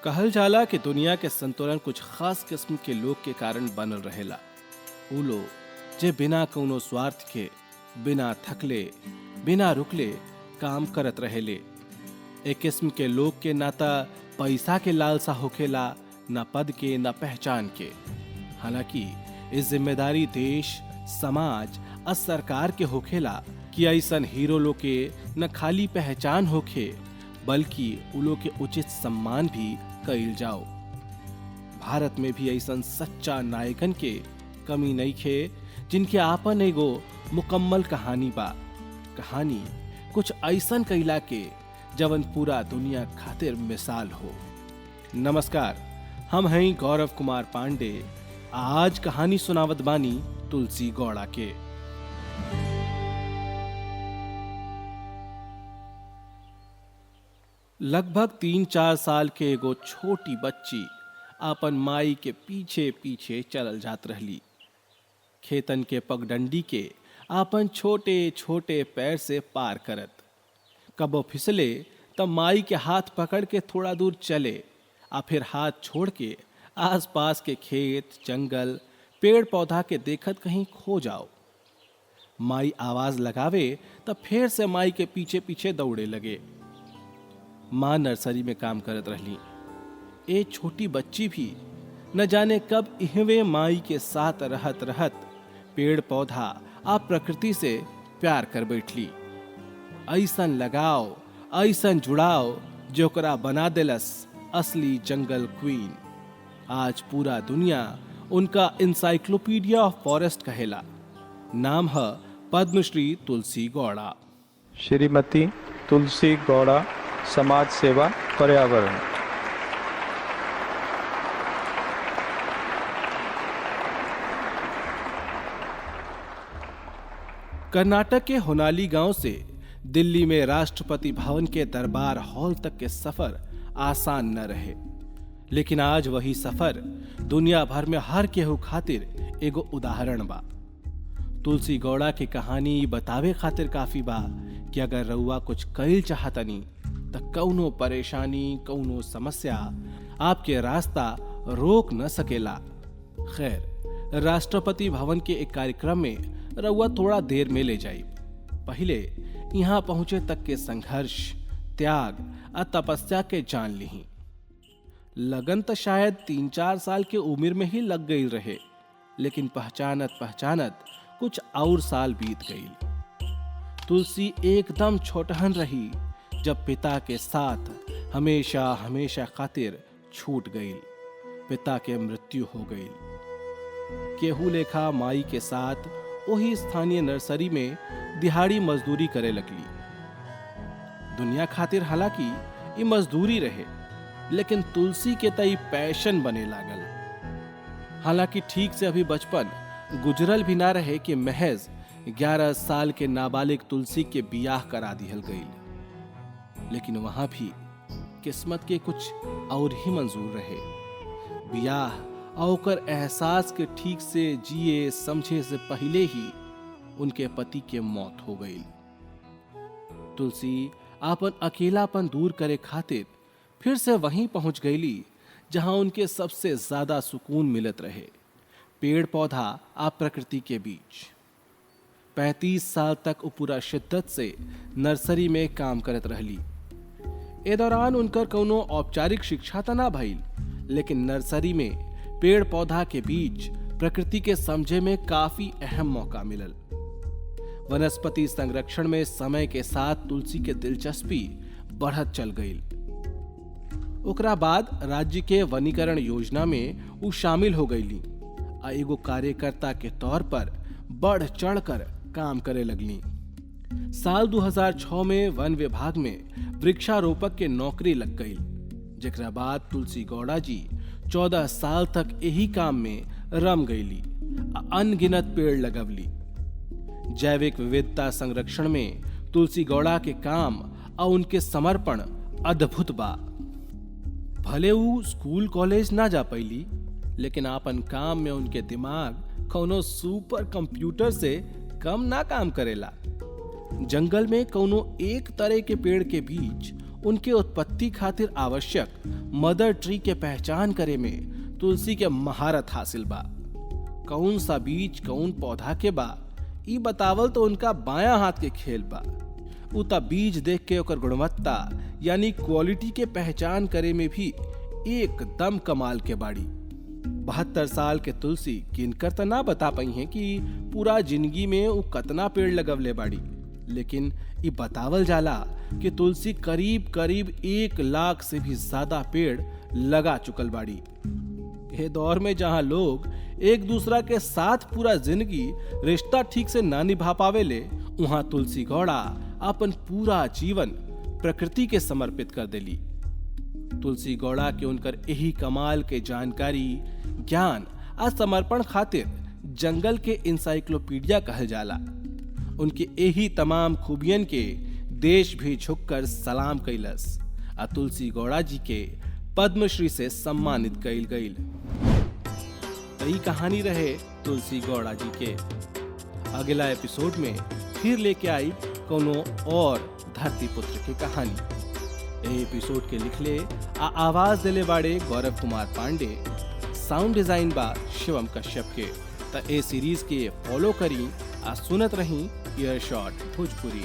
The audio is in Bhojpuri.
कहल जाला कि दुनिया के संतुलन कुछ खास किस्म के लोग के कारण बनल रहेला। उ लोग जे बिना कौनो स्वार्थ के, बिना थकले, बिना रुकले काम करत रहेले। एक किस्म के लोग के नाता पैसा के लालसा होखेला, न पद के न पहचान के। हालांकि इस जिम्मेदारी देश, समाज और सरकार के होखेला कि ऐसन हीरो लोग के न खाली पहचान होखे बल्कि उ लोग के उचित सम्मान भी कइल जाओ। भारत में भी ऐसन सच्चा नायकन के कमी नहीं खे जिनके आपन एगो मुकम्मल कहानी बा। कहानी कुछ ऐसन कइला के जवन पूरा दुनिया खातिर मिसाल हो। नमस्कार, हम हैं गौरव कुमार पांडे। आज कहानी सुनावत बानी तुलसी गौड़ा के। लगभग 3-4 साल के एगो छोटी बच्ची आपन माई के पीछे पीछे चलल जात रहली। खेतन के पगडंडी के आपन छोटे छोटे पैर से पार करत। कबो फिसले तब माई के हाथ पकड़ के थोड़ा दूर चले आ फिर हाथ छोड़ के आसपास के खेत, जंगल, पेड़ पौधा के देखत कहीं खो जाओ। माई आवाज लगावे तब फिर से माई के पीछे पीछे दौड़े लगे। माँ नर्सरी में काम करत रहली। ए छोटी बच्ची भी न जाने कब इहवे माई के साथ रहत रहत पेड़ पौधा आ प्रकृति से प्यार कर बैठली। ऐसन लगाव, ऐसन जुड़ाव जोकरा बना देलस असली जंगल क्वीन। आज पूरा दुनिया उनका इंसाइक्लोपीडिया ऑफ फॉरेस्ट कहेला। नाम है पद्मश्री तुलसी गौड़ा। श्रीमती तुलसी गौड़ा, समाज सेवा, पर्यावरण। कर्नाटक के होनाली गांव से दिल्ली में राष्ट्रपति भवन के दरबार हॉल तक के सफर आसान न रहे, लेकिन आज वही सफर दुनिया भर में हर केहू खातिर एगो उदाहरण बा। तुलसी गौड़ा की कहानी बतावे खातिर काफी बा कि अगर रउआ कुछ कइल चाहतनी त कौनो परेशानी, कौनो समस्या आपके रास्ता रोक न सकेला। खैर, राष्ट्रपति भवन के एक कार्यक्रम में रउआ थोड़ा देर में ले जाई। पहले यहाँ पहुंचे तक के संघर्ष, त्याग और तपस्या के जान ली। लगन तो शायद 3-4 साल के उम्र में ही लग गई रहे, लेकिन पहचानत पहचानत कुछ और साल बीत गई। तुलसी एकदम छोटहन रही जब पिता के साथ हमेशा हमेशा खातिर छूट गई। पिता के मृत्यु हो गई। केहू लेखा माई के साथ वही स्थानीय नर्सरी में दिहाड़ी मजदूरी करे लगली। दुनिया खातिर हालांकि ये मजदूरी रहे, लेकिन तुलसी के तई पैशन बने लागल। हालांकि ठीक से अभी बचपन गुजरल भी ना रहे कि महज 11 साल के नाबालिग तुलसी के बियाह करा दिहल गई। लेकिन वहां भी किस्मत के कुछ और ही मंजूर रहे। बियाह और एहसास के ठीक से जिए समझे से पहले ही उनके पति के मौत हो गई। तुलसी आपन अकेलापन दूर करे खातिर फिर से वहीं पहुंच गईली जहां उनके सबसे ज्यादा सुकून मिलत रहे, पेड़ पौधा आ प्रकृति के बीच। 35 साल वो पूरा शिद्दत से नर्सरी में काम करत रहली। ए दौरान उनकर कौनो औपचारिक शिक्षा त ना भइल, लेकिन नर्सरी में पेड़ पौधा के बीच प्रकृति के समझे में काफी अहम मौका मिलल। वनस्पति संरक्षण में समय के साथ तुलसी के दिलचस्पी बढ़त चल गई। ओकरा बाद राज्य के वनीकरण योजना में वो शामिल हो गईली आ एगो कार्यकर्ता के तौर पर बढ़ चढ़ कर काम करे लगली। साल 2006 में वन विभाग में वृक्षारोपक के नौकरी लग गई, जेकरा बाद तुलसी गौड़ा जी 14 साल तक यही काम में रम गईली। अनगिनत पेड़ लगवली। जैविक विविधता संरक्षण में तुलसी गौड़ा के काम और उनके समर्पण अद्भुत बा। भले वो स्कूल कॉलेज ना जा पैली, लेकिन आपन काम में उनके दिमाग कौनो सुपर कंप्यूटर से कम ना काम करेला। जंगल में कौनो एक तरह के पेड़ के बीच उनके उत्पत्ति खातिर आवश्यक मदर ट्री के पहचान करे में तुलसी के महारत हासिल बा। कौन सा बीज कौन पौधा के बा ई बतावल तो उनका बायां हाथ के खेल बा। उता बीज देख के ओकर गुणवत्ता यानी क्वालिटी के पहचान करे में भी एकदम कमाल के बाड़ी। 72 साल के तुलसी किनकर तो ना बता पाई हैं कि पूरा जिंदगी में वो कतना पेड़ लगवले बाड़ी, लेकिन ये बतावल जाला कि तुलसी करीब करीब 1 लाख से भी ज्यादा पेड़ लगा चुकल बाड़ी। ये दौर में जहां लोग एक दूसरा के साथ पूरा जिंदगी रिश्ता ठीक से ना निभा पावेले, वहां तुलसी गौड़ा अपन पूरा जीवन प्रकृति के समर्पित कर देली। तुलसी गौड़ा के उनकर यही कमाल के जानकारी ज्ञान आ समर्पण खातिर जंगल के इंसाइक्लोपीडिया कहल जाला। उनके यही तमाम खूबियन के देश भी झुककर सलाम कैलस आ तुलसी गौड़ा जी के पद्मश्री से सम्मानित कइल गइल। यही कहानी रहे तुलसी गौड़ा जी के। अगला एपिसोड में फिर लेके आई कोनो और धरती पुत्र की कहानी। ये एपिसोड के लिखले आ आवाज दिले बाड़े गौरव कुमार पांडे, साउंड डिजाइन बा शिवम कश्यप के। त ए सीरीज के फॉलो करी आ सुनत रही ईयरशॉट भोजपुरी।